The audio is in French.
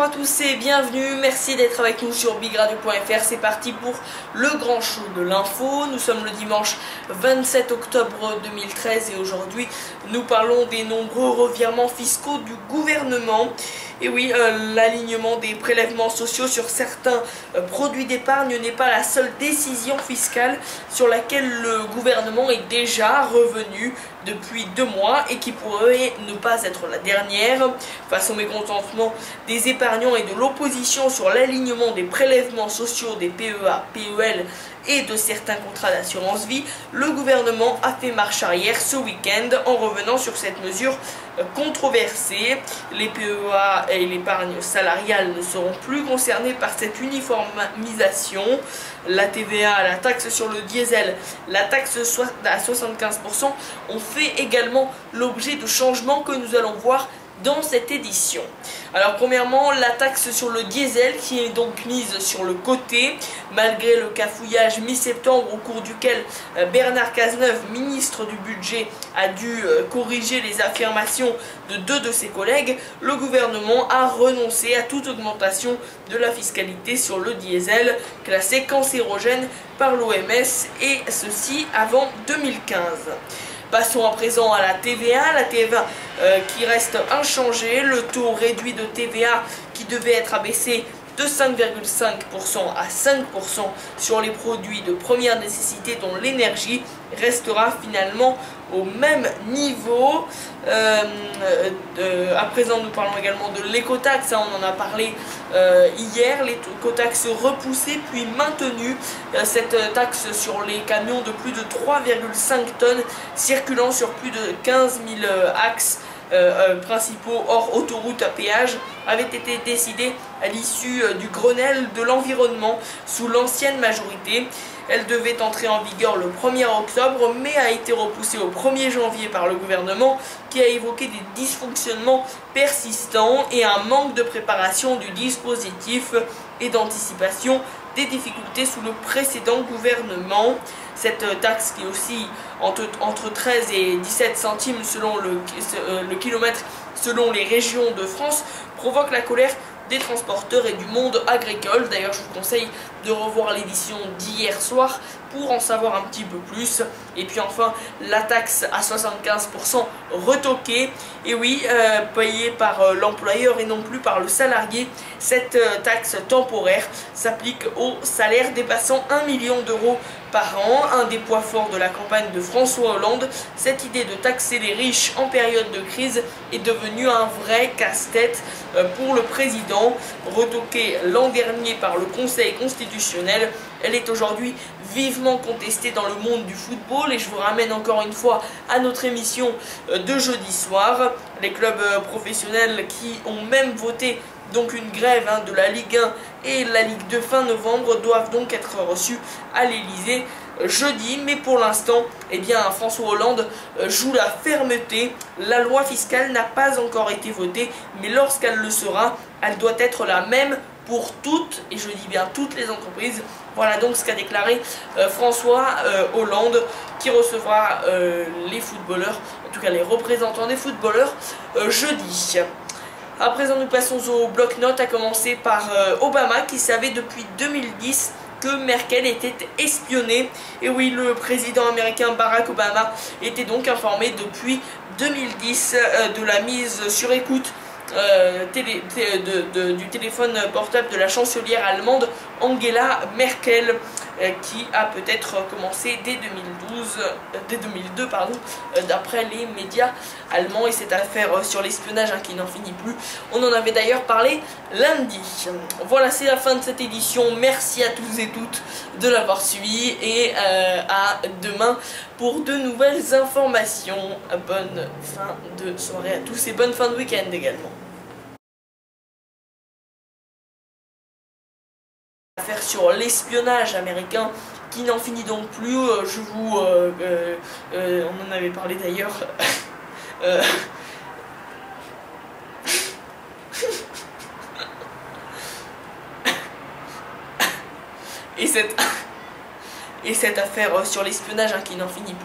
à tous et bienvenue, merci d'être avec nous sur bigradio.fr. C'est parti pour le grand show de l'info. Nous sommes le dimanche 27 octobre 2013 et aujourd'hui nous parlons des nombreux revirements fiscaux du gouvernement. Et oui, l'alignement des prélèvements sociaux sur certains produits d'épargne n'est pas la seule décision fiscale sur laquelle le gouvernement est déjà revenu depuis 2 mois et qui pourrait ne pas être la dernière. Face au mécontentement des épargnants et de l'opposition sur l'alignement des prélèvements sociaux des PEA, PEL et de certains contrats d'assurance vie, le gouvernement a fait marche arrière ce week-end en revenant sur cette mesure controversée. Les PEA et l'épargne salariale ne seront plus concernés par cette uniformisation. La TVA, la taxe sur le diesel, la taxe à 75% ont fait également l'objet de changements que nous allons voir dans cette édition. Alors premièrement, la taxe sur le diesel qui est donc mise sur le côté, malgré le cafouillage mi-septembre au cours duquel Bernard Cazeneuve, ministre du budget, a dû corriger les affirmations de 2 de ses collègues. Le gouvernement a renoncé à toute augmentation de la fiscalité sur le diesel, classé cancérogène par l'OMS, et ceci avant 2015. Passons à présent à la TVA qui reste inchangée. Le taux réduit de TVA qui devait être abaissé de 5,5% à 5% sur les produits de première nécessité dont l'énergie restera finalement au même niveau. À présent nous parlons également de l'écotaxe, on en a parlé hier, l'écotaxe repoussée puis maintenue. Cette taxe sur les camions de plus de 3,5 tonnes circulant sur plus de 15 000 axes principaux hors autoroute à péage avait été décidée à l'issue du Grenelle de l'environnement sous l'ancienne majorité. Elle devait entrer en vigueur le 1er octobre mais a été repoussée au 1er janvier par le gouvernement qui a évoqué des dysfonctionnements persistants et un manque de préparation du dispositif et d'anticipation des difficultés sous le précédent gouvernement. Cette taxe qui est aussi entre 13 et 17 centimes selon le kilomètre selon les régions de France provoque la colère des transporteurs et du monde agricole. D'ailleurs, je vous conseille de revoir l'édition d'hier soir pour en savoir un petit peu plus. Et puis enfin, la taxe à 75% retoquée, et oui, payée par l'employeur et non plus par le salarié. Cette taxe temporaire s'applique aux salaires dépassant 1 million d'euros par an, un des poids forts de la campagne de François Hollande. Cette idée de taxer les riches en période de crise est devenue un vrai casse-tête pour le président. Retoquée l'an dernier par le Conseil constitutionnel, elle est aujourd'hui vivement contestée dans le monde du football et je vous ramène encore une fois à notre émission de jeudi soir. Les clubs professionnels qui ont même voté donc une grève de la Ligue 1 et la Ligue 2 fin novembre doivent donc être reçus à l'Elysée jeudi, mais pour l'instant, eh bien, François Hollande joue la fermeté. La loi fiscale n'a pas encore été votée, mais lorsqu'elle le sera, elle doit être la même pour toutes, et je dis bien toutes les entreprises. Voilà donc ce qu'a déclaré François Hollande, qui recevra les footballeurs, en tout cas les représentants des footballeurs, jeudi. À présent, nous passons au bloc-notes, à commencer par Obama, qui savait depuis 2010 que Merkel était espionnée. Et oui, le président américain Barack Obama était donc informé depuis 2010 de la mise sur écoute du téléphone portable de la chancelière allemande Angela Merkel, qui a peut-être commencé dès 2002 d'après les médias allemands. Et cette affaire sur l'espionnage qui n'en finit plus, on en avait d'ailleurs parlé lundi. Voilà, c'est la fin de cette édition. Merci à tous et toutes de l'avoir suivi et à demain pour de nouvelles informations. Bonne fin de soirée à tous et bonne fin de week-end également. Affaire sur l'espionnage américain qui n'en finit donc plus. On en avait parlé d'ailleurs. Et cette affaire sur l'espionnage qui n'en finit plus.